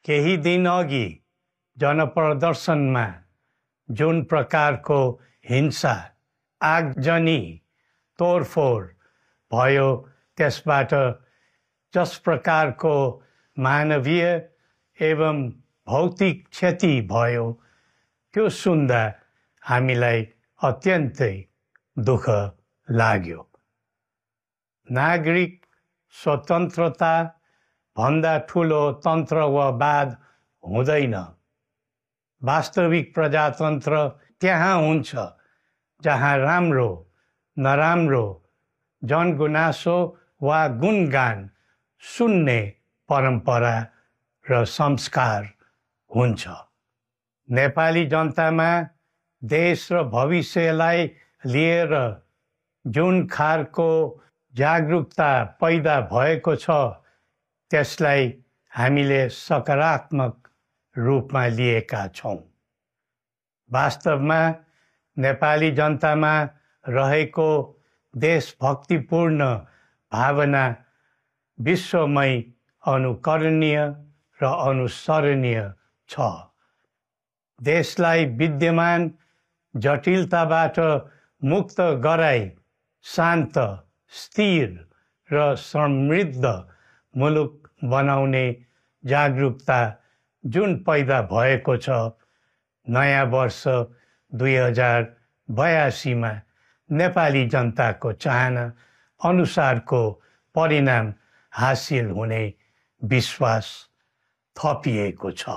केही दिन अघि जनप्रदर्शनमा जुन प्रकारको हिंसा आगजनी तोडफोड भयो त्यसबाट जस प्रकारको मानवीय एवं भौतिक क्षति भयो त्यो सुन्दा हामीलाई अत्यन्तै दुःख लाग्यो। नागरिक स्वतन्त्रता भन्दा ठुलो तन्त्र वा वाद हुँदैन। वास्तविक प्रजातन्त्र त्यहाँ हुन्छ जहाँ राम्रो नराम्रो जनगुनासो वा गुणगान सुन्ने परम्परा र संस्कार हुन्छ। नेपाली जनतामा देश र भविष्यलाई लिएर जुन खालको जागरुकता पैदा भएको छ त्यसलाई हामीले सकारात्मक रूपमा लिएका छौँ। वास्तवमा नेपाली जनतामा रहेको देशभक्तिपूर्ण भावना विश्वमै अनुकरणीय र अनुसरणीय छ। देशलाई विद्यमान जटिलताबाट मुक्त गराई शान्त, स्थिर र समृद्ध मुलुक बनाउने जागरुकता जुन पैदा भएको छ, नयाँ वर्ष 2082 मा नेपाली जनताको चाहना अनुसारको परिणाम हासिल हुने विश्वास थपिएको छ।